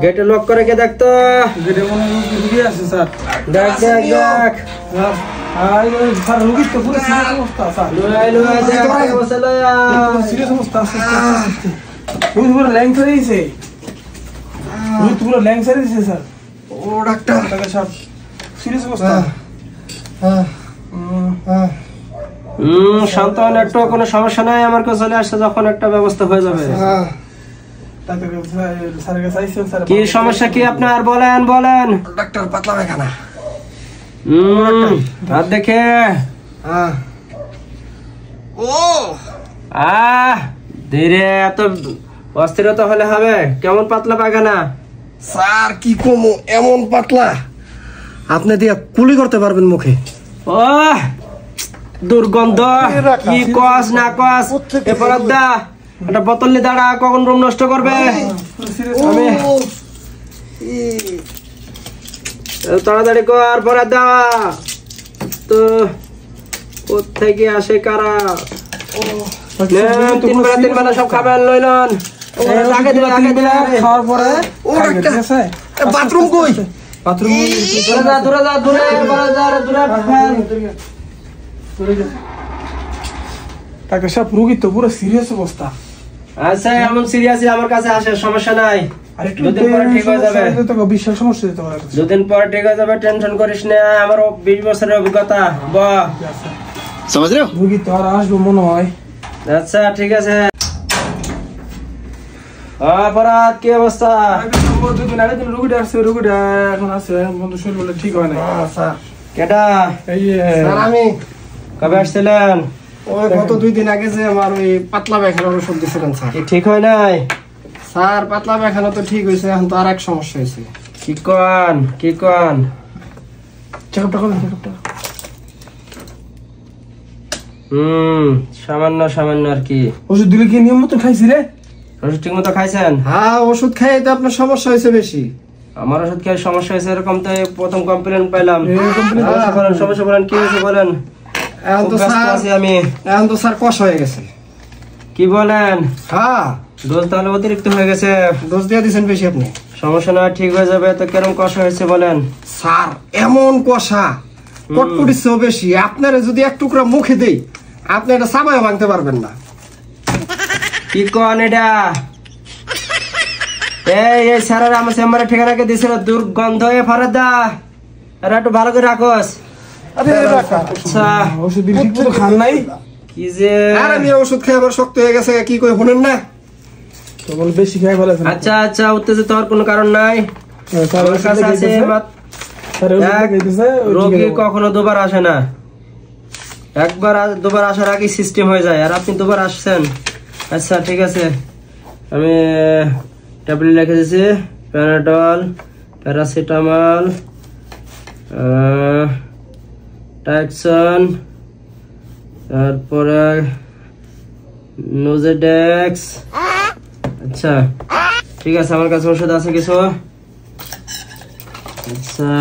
Gate lock करे के देख तो गेटे মনে রুগী আছে স্যার देख देख देख স্যার রুগী তো পুরো সিরিয়াস অবস্থা স্যার लो देख বসলো यार সিরিয়াস অবস্থা আছে রুগী পুরো ল্যাং করে দিয়েছে রুগী পুরো ল্যাং করে দিয়েছে স্যার ও ডাক্তার টাকা সব সিরিয়াস অবস্থা শান্ত হন একটু কোনো সমস্যা নাই আমার কাছে চলে আসছে যখন একটা ব্যবস্থা হয়ে যাবে কি সমস্যা কি আপনার বলেন বলেন ডাক্তার পাতলা পায়খানা হাত দেখে ও ধীরে এত অস্থিরতা হলে হবে কেমন পাতলা পায়খানা স্যার কি কমু এমন পাতলা আপনি দিয়া কুলি করতে পারবেন মুখে ও দুর্গন্ধ কি কস না কস এরপর দা একটা বোতল নিয়ে দাঁড়া কখন রুম নষ্ট করবে আমি তাড়াতাড়ি কর পরে দেওয়া তো কোথেকে আসে কারা তিন বেলা সব খাবেন লইলন খাওয়ার পরে বাথরুম কই বাথরুম দূরে যা টাকা সব রুগী তো পুরো সিরিয়াস অবস্থা আচ্ছা এমন সিরিয়াস আমার কাছে আসে সমস্যা নাই দুদিন পরে ঠিক হয়ে যাবে বিশাল সমস্যা হতে পারে দুদিন পরে ঠিক হয়ে যাবে টেনশন করিস না আমার 20 বছরের অভিজ্ঞতা বাহ समझ रहे हो রুগী তো আর আসবো মনে হয় আচ্ছা ঠিক আছে অপরাধ কি অবস্থা দুদিন আগে দিন রুগীটা আসছে রুগীটা এখন আছে বন্ধু শরীর বলে ঠিক হয় না স্যার কেটা এই স্যার আমি কবে আসছিলেন ওই গত 2 দিন আগে যে আমার ওই পাতলা পায়খানার ওষুধ দিয়েছিলেন স্যার কি ঠিক হয় নাই স্যার পাতলা পায়খানা তো ঠিক হয়েছে এখন তো আর এক সমস্যা হয়েছে কি কন চেকআপটা করুন চেকআপটা সামান্য আর কি ওষুধ দিলে কি নিয়ম মতো খাইছি রে ওষুধ ঠিক মতো খাইছেন হ্যাঁ ওষুধ খাইয়ে তো আপনার সমস্যা হয়েছে বেশি আমার ওষুধ খেয়ে সমস্যা হয়েছে এরকম তো প্রথম কমপ্লেন পাইলাম সমস্যা বলেন কি হয়েছে বলেন এখন তো স্যার আমি এখন তো স্যার কষ হয়ে গেছে কি বলেন হ্যাঁ ডোজ তাহলে অতিরিক্ত হয়ে গেছে দোষ দিয়ে দিয়েছেন বেশি আপনি সমস্যা না ঠিক হয়ে যাবে তো কেরম কষ্ট হয়েছে বলেন স্যার এমন কষা কটকটিও বেশি আপনারা যদি এক টুকরা মুখে দেই আপনি এটা সাবায় ভাঙতে পারবেন না কি কন এটা এই স্যারের আমার চেম্বারে ঠিকানাকে দিছিল দুর্গন্ধ ফারাদা এটা একটু ভালো করে রাখোস আচ্ছা ওষুধ দিলে ঠিক মতো খান নাই কি যে আর আমি ওষুধ খেয়ে আবার শক্ত হয়ে গেছে কি কই শুনেন না তো বল বেশি খাই বলেছেন আচ্ছা উত্তেজিত হওয়ার কোনো কারণ নাই আমার কাছে আছে রোগী কখনো দুবার আসে না একবার দুবার আসার আগে সিস্টেম হয়ে যায় আর আপনি দুবার আসছেন আচ্ছা ঠিক আছে আমি ট্যাবলেট লিখে দিয়েছি প্যারাডল প্যারাসিটামল টাইকসন তারপরে নোজেডেক্স আচ্ছা ঠিক আছে আমার কাছে ওষুধ আছে কিছু আচ্ছা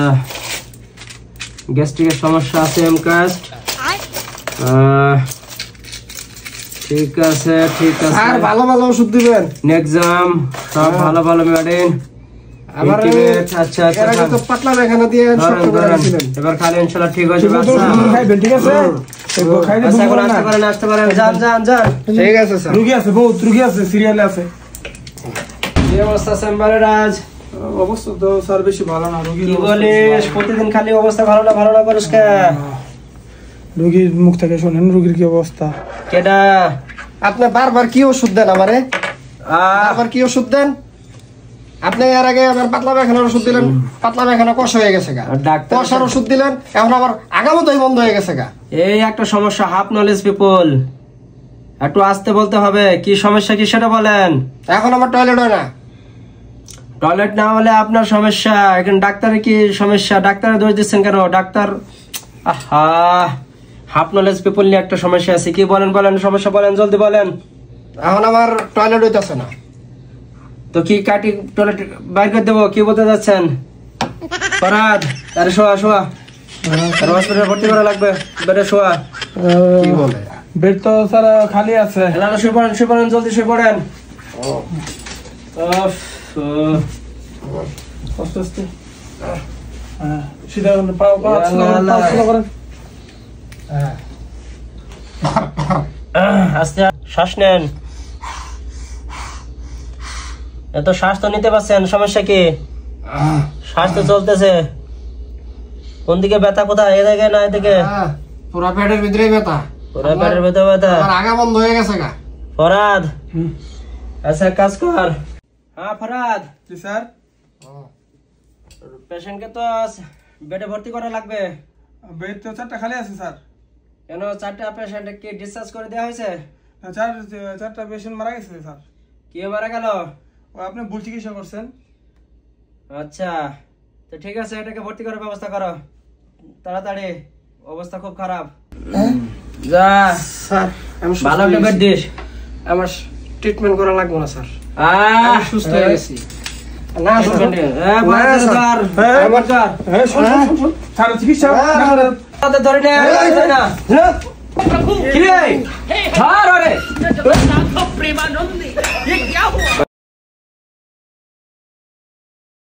গ্যাস্ট্রিকের সমস্যা আছে এমকাস্ট ঠিক আছে আর ভালো ভালো ওষুধ দিবেন নেক্সাম সব ভালো মেডিসিন আবার আচ্ছা এর আগে তো পাতলা পায়খানা দিয়ে শক্ত করে দিয়েছিলেন এবার খালি ইনশাআল্লাহ ঠিক হয়ে যাবে খাইবেন ঠিক আছে খাই আচ্ছা এখন আসতে পারেন যান ঠিক আছে স্যার রুগী আছে বহুত রুগী আছে সিরিয়ালে আছে কি অবস্থা চেম্বারে রাজ অবস্থা তো স্যার বেশি ভালো না রুগী কি বলিস প্রতিদিন খালি অবস্থা ভালো না করিস কে রুগীর মুখ থেকে শুনেন রুগীর কি অবস্থা কেডা আপনি বারবার কি ওষুধ দেন আমারে বারবার কি ওষুধ দেন আপনি এর আগে আবার পাতলা পায়খানার ওষুধ দিলেন পাতলা পায়খানা কষ হয়ে গেছে গা ডাক্তার কষার ওষুধ দিলেন এখন আবার আগামতই বন্ধ হয়ে গেছে গা এই একটা সমস্যা হাফ নলেজ পিপল একটু আসতে বলতে হবে কি সমস্যা কি সেটা বলেন এখন আমার টয়লেট হয় না টয়লেট না হলে আপনার সমস্যা এখন ডাক্তারের কি সমস্যা ডাক্তারের দোষ দিচ্ছেন কেন ডাক্তার হাফ নলেজ পিপল নিয়ে একটা সমস্যা আছে কি বলেন সমস্যা বলেন জলদি বলেন এখন আমার টয়লেট হইতেছে না তো কি কাটি টয়লেট বাইর করে দেবো কি বলতে যাচ্ছেন ফরাদ আরে শোয়া হসপিটালে ভর্তি করা লাগবে বেডে শোয়া কি বলে বেড তো স্যার খালি আছে শুয়ে পড়েন জলদি শুয়ে পড়েন আস্তে আস্তে সিধা পা করেন। আস্তে শ্বাস নেন। এত শ্বাস তো নিতে পারছেন, সমস্যা কি? শ্বাস তো চলতেছে। কোন দিকে ব্যথা, কোথায়? এদিকে না এদিকে? পুরা পেটের ভিতরে ব্যথা, পুরা পেটের ভিতরে ব্যথা। আগা বন্ধ হয়ে গেছে গা। ফরাদ, আচ্ছা কাজ কর। হ্যাঁ ফরাদ। জি স্যার। পেশেন্টকে তো বেডে ভর্তি করা লাগবে। বেড তো 4টা খালি আছে স্যার। কেন 4টা পেশেন্ট কি ডিসচার্জ করে দেওয়া হয়েছে? চারটা পেশেন্ট মারা গেছে স্যার। কি মারা গেল? ও আপনি ভুল চিকিৎসা করছেন। আচ্ছা তো ঠিক আছে, এটাকে ভর্তি করার ব্যবস্থা করো তাড়াতাড়ি, অবস্থা খুব খারাপ। যা স্যার আমি ভালো একটা বেড দিস। আমার ট্রিটমেন্ট করা লাগবে না স্যার, আমি সুস্থ হয়ে গেছি। না স্যার চিকিৎসা ধরে না।